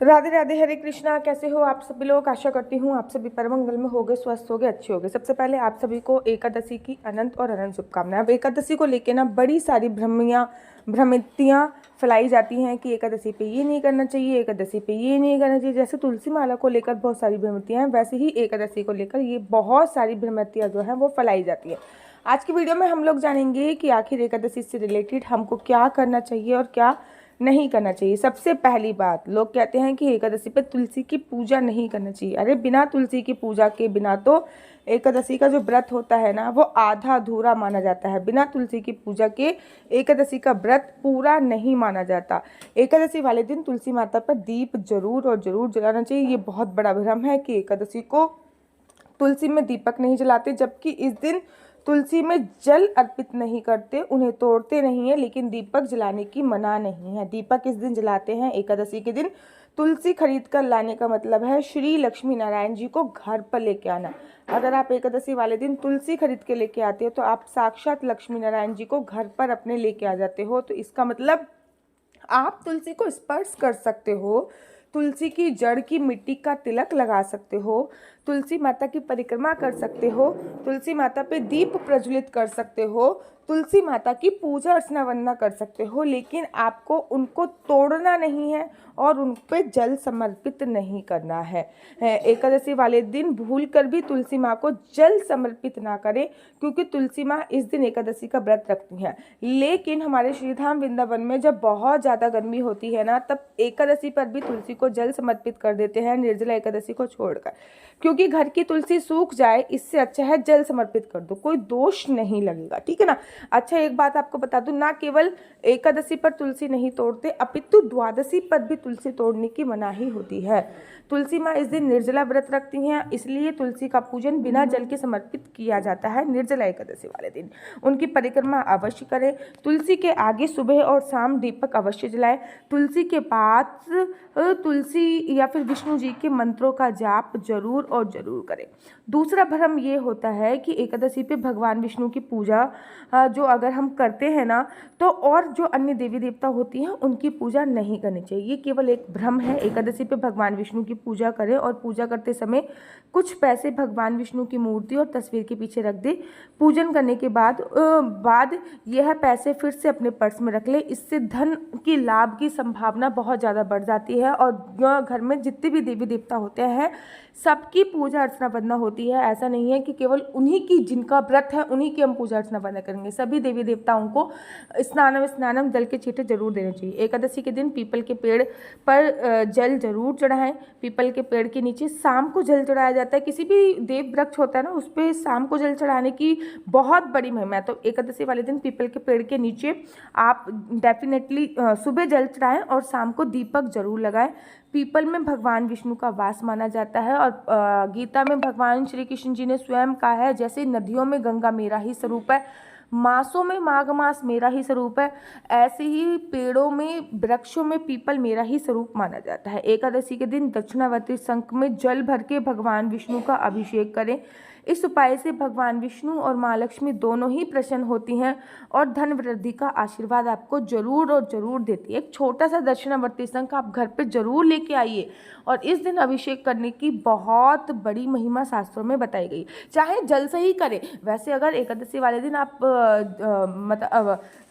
राधे राधे, हरे कृष्णा। कैसे हो आप सभी लोग? आशा करती हूँ आप सभी परम मंगल में होगे, स्वस्थ होगे, अच्छे होगे। सबसे पहले आप सभी को एकादशी की अनंत और अनंत शुभकामनाएं। अब एकादशी को लेके ना बड़ी सारी भ्रमितियाँ फैलाई जाती हैं कि एकादशी पे ये नहीं करना चाहिए, एकादशी पे ये नहीं करना चाहिए। जैसे तुलसी माला को लेकर बहुत सारी भ्रमितियाँ हैं, वैसे ही एकादशी को लेकर ये बहुत सारी भ्रमितियाँ जो हैं वो फैलाई जाती है। आज की वीडियो में हम लोग जानेंगे कि आखिर एकादशी से रिलेटेड हमको क्या करना चाहिए और क्या नहीं करना चाहिए। सबसे पहली बात, लोग कहते हैं कि एकादशी पे तुलसी की पूजा नहीं करना चाहिए। अरे बिना तुलसी की पूजा के बिना तो एकादशी का जो व्रत होता है ना वो आधा अधूरा माना जाता है। बिना तुलसी की पूजा के एकादशी का व्रत पूरा नहीं माना जाता। एकादशी वाले दिन तुलसी माता पर दीप जरूर और जरूर जलाना चाहिए। ये बहुत बड़ा भ्रम है कि एकादशी को तुलसी में दीपक नहीं जलाते, जबकि इस दिन तुलसी में जल अर्पित नहीं करते, उन्हें तोड़ते नहीं है, लेकिन दीपक जलाने की मना नहीं है। दीपक इस दिन जलाते हैं एकादशी के दिन। तुलसी खरीद कर लाने का मतलब है श्री लक्ष्मी नारायण जी को घर पर लेके आना। अगर आप एकादशी वाले दिन तुलसी खरीद के लेके आते हो तो आप साक्षात लक्ष्मी नारायण जी को घर पर अपने लेके आ जाते हो। तो इसका मतलब आप तुलसी को स्पर्श कर सकते हो, तुलसी की जड़ की मिट्टी का तिलक लगा सकते हो, तुलसी माता की परिक्रमा कर सकते हो, तुलसी माता पे दीप प्रज्वलित कर सकते हो, तुलसी माता की पूजा अर्चना वंदना कर सकते हो, लेकिन आपको उनको तोड़ना नहीं है और उन पे जल समर्पित नहीं करना है। एकादशी वाले दिन भूल कर भी तुलसी माँ को जल समर्पित ना करें, क्योंकि तुलसी माँ इस दिन एकादशी का व्रत रखती हैं। लेकिन हमारे श्रीधाम वृंदावन में जब बहुत ज़्यादा गर्मी होती है ना, तब एकादशी पर भी तुलसी को जल समर्पित कर देते हैं, निर्जला एकादशी को छोड़कर। क्योंकि घर की तुलसी सूख जाए, इससे अच्छा है जल समर्पित कर दो, कोई दोष नहीं लगेगा, ठीक है ना। अच्छा, एक बात आपको बता दूं, ना केवल एकादशी पर तुलसी नहीं तोड़ते, अपितु द्वादशी पर भी तुलसी तोड़ने की मनाही होती है। तुलसी माँ इस दिन निर्जला व्रत रखती हैं, इसलिए तुलसी का पूजन बिना जल के समर्पित किया जाता है निर्जला एकादशी वाले दिन। उनकी परिक्रमा अवश्य करें। तुलसी के आगे सुबह और शाम दीपक अवश्य जलाएं। तुलसी के पास तुलसी या फिर विष्णु जी के मंत्रों का जाप जरूर और जरूर करें। दूसरा भ्रम ये होता है कि एकादशी पे भगवान विष्णु की पूजा जो अगर हम करते हैं ना, तो और जो अन्य देवी देवता होती हैं उनकी पूजा नहीं करनी चाहिए। ये केवल एक भ्रम है। एकादशी पे भगवान विष्णु की पूजा करें और पूजा करते समय कुछ पैसे भगवान विष्णु की मूर्ति और तस्वीर के पीछे रख दे। पूजन करने के बाद यह पैसे फिर से अपने पर्स में रख ले। इससे धन की लाभ की संभावना बहुत ज़्यादा बढ़ जाती है और घर में जितने भी देवी देवता होते हैं सबकी पूजा अर्चना वंदना होती है। ऐसा नहीं है कि केवल उन्हीं की जिनका व्रत है उन्हीं की हम पूजा अर्चना वंदना करेंगे। सभी देवी देवताओं को स्नानम जल के छींटे जरूर देने चाहिए। एकादशी के दिन पीपल के पेड़ पर जल जरूर चढ़ाएं। पीपल के पेड़ के नीचे शाम को जल चढ़ाया जाता है। किसी भी देव वृक्ष होता है ना, उस पर शाम को जल चढ़ाने की बहुत बड़ी महिमा है। तो एकादशी वाले दिन पीपल के पेड़ के नीचे आप डेफिनेटली सुबह जल चढ़ाएं और शाम को दीपक जरूर लगाएं। पीपल में भगवान विष्णु का वास माना जाता है और गीता में भगवान श्री कृष्ण जी ने स्वयं कहा है, जैसे नदियों में गंगा मेरा ही स्वरूप है, मासों में माघ मास मेरा ही स्वरूप है, ऐसे ही पेड़ों में वृक्षों में पीपल मेरा ही स्वरूप माना जाता है। एकादशी के दिन दक्षिणावर्ती शंख में जल भर के भगवान विष्णु का अभिषेक करें। इस उपाय से भगवान विष्णु और माँ लक्ष्मी दोनों ही प्रसन्न होती हैं और धन वृद्धि का आशीर्वाद आपको जरूर और जरूर देती है। एक छोटा सा दक्षिणावर्ती शंख आप घर पे जरूर लेके आइए और इस दिन अभिषेक करने की बहुत बड़ी महिमा शास्त्रों में बताई गई। चाहे जल से ही करें। वैसे अगर एकादशी वाले दिन आप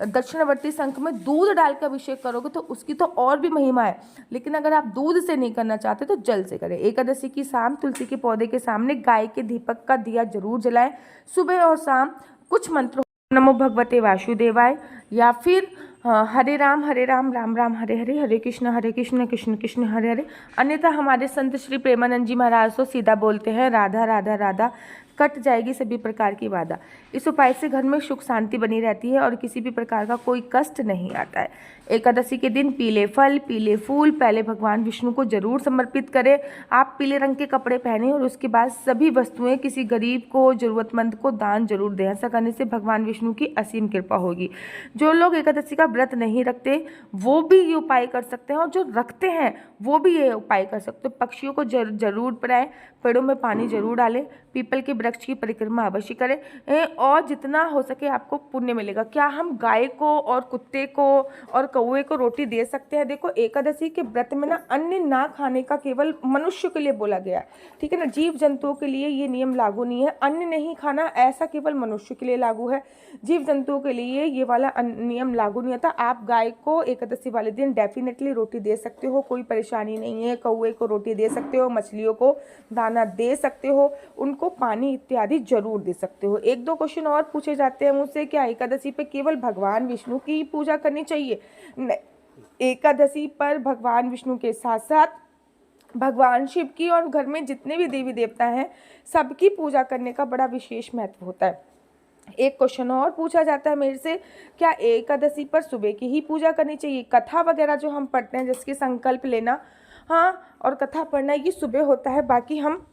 दक्षिणावर्ती शंख में दूध डाल के अभिषेक करोगे तो उसकी तो और भी महिमा है, लेकिन अगर आप दूध से नहीं करना चाहते तो जल से करें। एकादशी की शाम तुलसी के पौधे के सामने गाय के दीपक का दिया जरूर जलाएं। सुबह और शाम कुछ मंत्र, नमो भगवते वासुदेवाय या फिर हरे राम राम राम हरे हरे, हरे कृष्ण कृष्ण कृष्ण हरे हरे। अन्यथा हमारे संत श्री प्रेमानंद जी महाराज तो सीधा बोलते हैं, राधा राधा राधा, कट जाएगी सभी प्रकार की बाधा। इस उपाय से घर में सुख शांति बनी रहती है और किसी भी प्रकार का कोई कष्ट नहीं आता है। एकादशी के दिन पीले फल पीले फूल पहले भगवान विष्णु को जरूर समर्पित करें। आप पीले रंग के कपड़े पहने और उसके बाद सभी वस्तुएं किसी गरीब को, जरूरतमंद को दान जरूर दें। ऐसा करने से भगवान विष्णु की असीम कृपा होगी। जो लोग एकादशी का व्रत नहीं रखते वो भी ये उपाय कर सकते हैं और जो रखते हैं वो भी ये उपाय कर सकते हैं। पक्षियों को जरूर पढ़ाएं, पेड़ों में पानी जरूर डालें, पीपल के वृक्ष की परिक्रमा अवश्य करें और जितना हो सके आपको पुण्य मिलेगा। क्या हम गाय को और कुत्ते को और कौवे को रोटी दे सकते हैं? देखो, एकादशी के व्रत में ना अन्न ना खाने का केवल मनुष्य के लिए बोला गया है, ठीक है ना। जीव जंतुओं के लिए ये नियम लागू नहीं है। अन्न नहीं खाना ऐसा केवल मनुष्य के लिए लागू है, जीव जंतुओं के लिए ये वाला नियम लागू नहीं होता। आप गाय को एकादशी वाले दिन डेफिनेटली रोटी दे सकते हो, कोई परेशानी नहीं है। कौवे को रोटी दे सकते हो, मछलियों को दाना दे सकते हो, उनको पानी इत्यादि जरूर दे सकते हो। एक दो क्वेश्चन और पूछे जाते हैं मुझसे, क्या एकादशी पे केवल भगवान विष्णु की पूजा करनी चाहिए? एकादशी पर भगवान विष्णु के साथ साथ भगवान शिव की और घर में जितने भी देवी देवता हैं सबकी पूजा करने का बड़ा विशेष महत्व होता है। एक क्वेश्चन और पूछा जाता है मेरे से, क्या एकादशी पर सुबह की ही पूजा करनी चाहिए? कथा वगैरह जो हम पढ़ते हैं, जिसके संकल्प लेना, हाँ, और कथा पढ़ना ये सुबह होता है, बाकी हम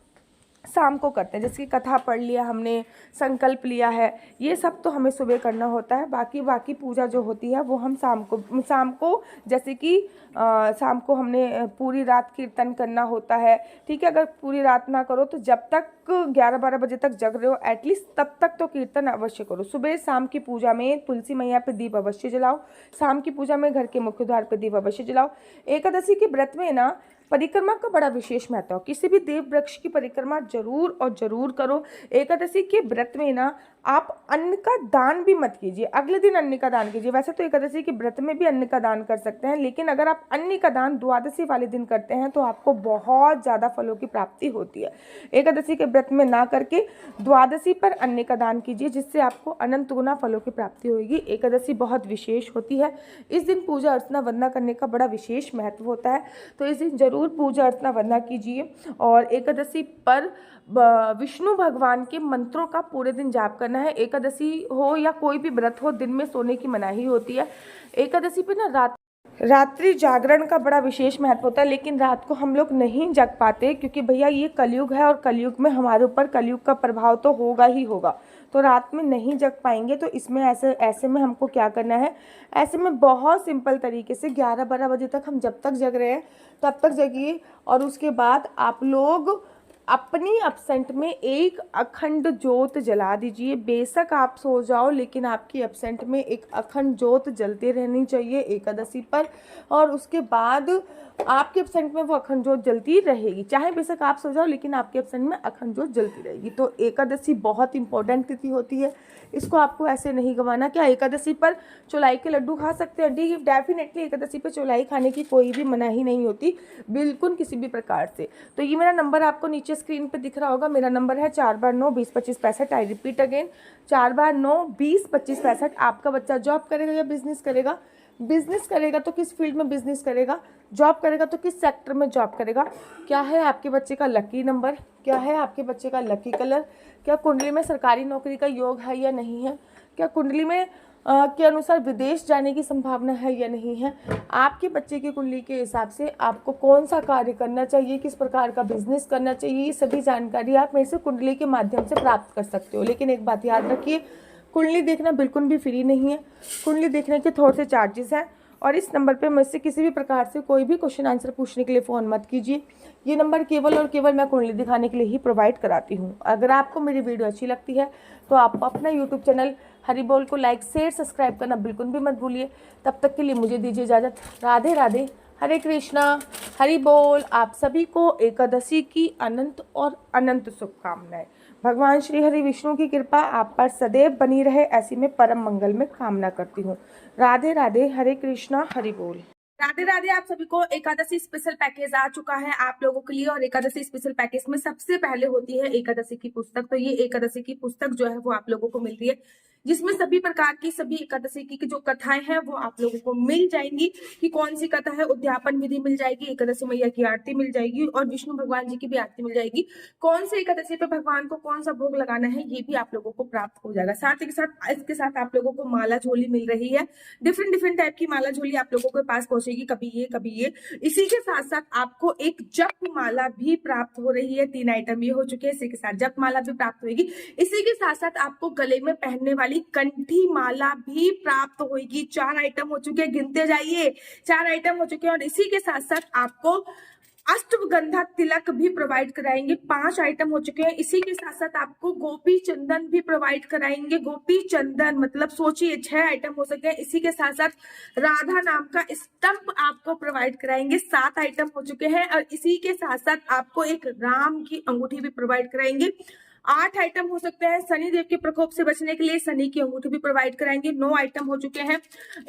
शाम को करते हैं। जैसे कि कथा पढ़ लिया हमने, संकल्प लिया है, ये सब तो हमें सुबह करना होता है। बाकी पूजा जो होती है वो हम शाम को जैसे कि शाम को हमने पूरी रात कीर्तन करना होता है, ठीक है। अगर पूरी रात ना करो तो जब तक 11-12 बजे तक जग रहे हो एटलीस्ट तब तक तो कीर्तन अवश्य करो। सुबह शाम की पूजा में तुलसी मैया पे दीप अवश्य जलाओ, शाम की पूजा में घर के मुख्य द्वार पे दीप अवश्य जलाओ। एकादशी के व्रत में ना परिक्रमा का बड़ा विशेष महत्व है। किसी भी देव वृक्ष की परिक्रमा जरूर और जरूर करो। एकादशी के व्रत में ना आप अन्न का दान भी मत कीजिए, अगले दिन अन्न का दान कीजिए। वैसे तो एकादशी के व्रत में भी अन्न का दान कर सकते हैं, लेकिन अगर आप अन्न का दान द्वादशी वाले दिन करते हैं तो आपको बहुत ज़्यादा फलों की प्राप्ति होती है। एकादशी के व्रत में ना करके द्वादशी पर अन्न का दान कीजिए, जिससे आपको अनंत गुना फलों की प्राप्ति होगी। एकादशी बहुत विशेष होती है, इस दिन पूजा अर्चना वंदना करने का बड़ा विशेष महत्व होता है, तो इस दिन जरूर पूजा अर्चना वंदना कीजिए। और एकादशी पर विष्णु भगवान के मंत्रों का पूरे दिन जाप करना है। एकादशी हो या कोई भी व्रत हो, दिन में सोने की मनाही होती है। एकादशी पे ना रात्रि जागरण का बड़ा विशेष महत्व होता है, लेकिन रात को हम लोग नहीं जग पाते, क्योंकि भैया ये कलयुग है और कलयुग में हमारे ऊपर कलयुग का प्रभाव तो होगा ही होगा, तो रात में नहीं जग पाएंगे। तो इसमें ऐसे में हमको क्या करना है, ऐसे में बहुत सिंपल तरीके से 11-12 बजे तक हम जब तक जग रहे हैं तब तक जगिए, और उसके बाद आप लोग अपनी एब्सेंट में एक अखंड ज्योत जला दीजिए। बेशक आप सो जाओ, लेकिन आपकी एब्सेंट में एक अखंड ज्योत जलती रहनी चाहिए एकादशी पर, और उसके बाद आपके एब्सेंट में वो अखंड ज्योत जलती रहेगी। चाहे बेशक आप सो जाओ, लेकिन आपके एब्सेंट में अखंड ज्योत जलती रहेगी। तो एकादशी बहुत इंपॉर्टेंट तिथि होती है, इसको आपको ऐसे नहीं गंवाना। क्या एकादशी पर चौलाई के लड्डू खा सकते हैं? डेफिनेटली एकादशी पर चौलाई खाने की कोई भी मनाही नहीं होती, बिल्कुल किसी भी प्रकार से। तो ये मेरा नंबर आपको नीचे स्क्रीन पे दिख रहा होगा, मेरा नंबर है 4 बार 9 20 25 65। आई रिपीट अगेन, 4 बार 9 20 25 65। आपका बच्चा जॉब करेगा या बिजनेस करेगा? बिजनेस करेगा तो किस फील्ड में बिजनेस करेगा, जॉब करेगा तो किस सेक्टर में जॉब करेगा, क्या है आपके बच्चे का लकी नंबर, क्या है आपके बच्चे का लकी कलर, क्या कुंडली में सरकारी नौकरी का योग है या नहीं है, क्या कुंडली में के अनुसार विदेश जाने की संभावना है या नहीं है। आपके बच्चे की कुंडली के हिसाब से आपको कौन सा कार्य करना चाहिए, किस प्रकार का बिजनेस करना चाहिए, ये सभी जानकारी आप मेरे से कुंडली के माध्यम से प्राप्त कर सकते हो। लेकिन एक बात याद रखिए, कुंडली देखना बिल्कुल भी फ्री नहीं है, कुंडली देखने के थोड़े से चार्जेस हैं। और इस नंबर पे मुझसे किसी भी प्रकार से कोई भी क्वेश्चन आंसर पूछने के लिए फ़ोन मत कीजिए। ये नंबर केवल और केवल मैं कुंडली दिखाने के लिए ही प्रोवाइड कराती हूँ। अगर आपको मेरी वीडियो अच्छी लगती है तो आप अपना यूट्यूब चैनल हरि बोल को लाइक शेयर सब्सक्राइब करना बिल्कुल भी मत भूलिए। तब तक के लिए मुझे दीजिए इजाज़त। राधे राधे, हरे कृष्णा, हरि बोल। आप सभी को एकादशी की अनंत और अनंत शुभकामनाएं। भगवान श्री हरि विष्णु की कृपा आप पर सदैव बनी रहे, ऐसी मैं परम मंगल में कामना करती हूँ। राधे राधे, हरे कृष्णा, हरि बोल। राधे राधे। आप सभी को एकादशी स्पेशल पैकेज आ चुका है आप लोगों के लिए, और एकादशी स्पेशल पैकेज में सबसे पहले होती है एकादशी की पुस्तक। तो ये एकादशी की पुस्तक जो है वो आप लोगों को मिलती है, जिसमें सभी प्रकार की सभी एकादशी की जो कथाएं हैं वो आप लोगों को मिल जाएंगी। कि कौन सी कथा है, उद्यापन विधि मिल जाएगी, एकादशी मैया की आरती मिल जाएगी, और विष्णु भगवान जी की भी आरती मिल जाएगी। कौन से एकादशी पे भगवान को कौन सा भोग लगाना है ये भी आप लोगों को प्राप्त हो जाएगा। साथ ही साथ इसके साथ आप लोगों को माला झोली मिल रही है, डिफरेंट टाइप की माला झोली आप लोगों के पास पहुंचेगी, कभी ये कभी ये। इसी के साथ साथ आपको एक जप माला भी प्राप्त हो रही है, 3 आइटम ये हो चुके हैं, इसी के साथ जप माला भी प्राप्त होगी। इसी के साथ साथ आपको गले में पहनने वाली कंठी माला भी प्राप्त होगी। 4 आइटम हो चुके हैं, गिनते जाइए, 4 आइटम हो चुके हैं। और इसी के साथ साथ आपको अष्टगंधा तिलक भी प्रोवाइड कराएंगे। 5 आइटम हो चुके हैं। इसी के साथ साथ आपको गोपी चंदन भी प्रोवाइड कराएंगे। गोपी चंदन मतलब सोचिए 6 आइटम हो सके हैं। इसी के साथ साथ राधा नाम का स्टंप आपको प्रोवाइड कराएंगे। 7 आइटम हो चुके हैं। और इसी के साथ साथ आपको एक राम की अंगूठी भी प्रोवाइड कराएंगे। 8 आइटम हो सकते हैं। शनि देव के प्रकोप से बचने के लिए शनि की अंगूठी भी प्रोवाइड कराएंगे। 9 आइटम हो चुके हैं।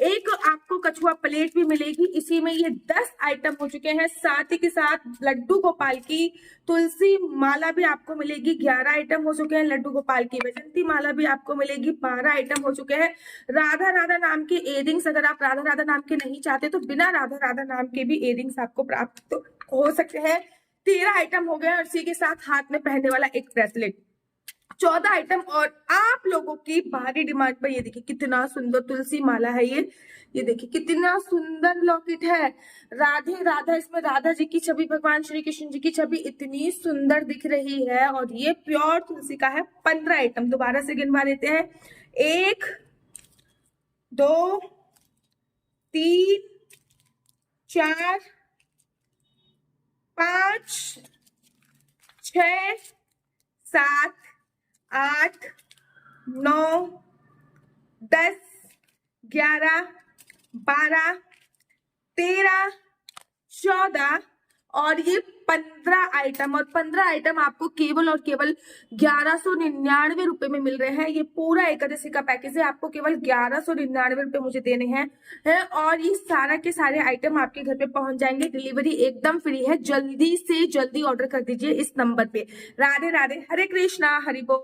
एक आपको कछुआ प्लेट भी मिलेगी। इसी में ये 10 आइटम हो चुके हैं। साथ ही के साथ लड्डू गोपाल की तुलसी माला भी आपको मिलेगी। 11 आइटम हो चुके हैं। लड्डू गोपाल की वैजंती माला भी आपको मिलेगी। 12 आइटम हो चुके हैं। राधा राधा नाम के इयरिंग्स, अगर आप राधा राधा नाम के नहीं चाहते तो बिना राधा राधा नाम के भी इयरिंग्स आपको प्राप्त हो सकते हैं। 13 आइटम हो गए। और इसी के साथ हाथ में पहनने वाला एक ब्रेसलेट। 14 आइटम। और आप लोगों की भारी डिमांड पर ये देखिए कितना सुंदर तुलसी माला है। ये देखिए कितना सुंदर लॉकेट है। राधे राधा, इसमें राधा जी की छवि, भगवान श्री कृष्ण जी की छवि इतनी सुंदर दिख रही है। और ये प्योर तुलसी का है। 15 आइटम दोबारा से गिनवा देते हैं। 1 2 3 4 5 6 7 8 9 10 11 12 13 14 और ये 15 आइटम। और 15 आइटम आपको केवल और केवल 1199 रुपए में मिल रहे हैं। ये पूरा एकादशी का पैकेज है। आपको केवल 1199 रुपए मुझे देने हैं और ये सारा के सारे आइटम आपके घर पे पहुंच जाएंगे। डिलीवरी एकदम फ्री है। जल्दी से जल्दी ऑर्डर कर दीजिए इस नंबर पे। राधे राधे, हरे कृष्णा, हरि बोल।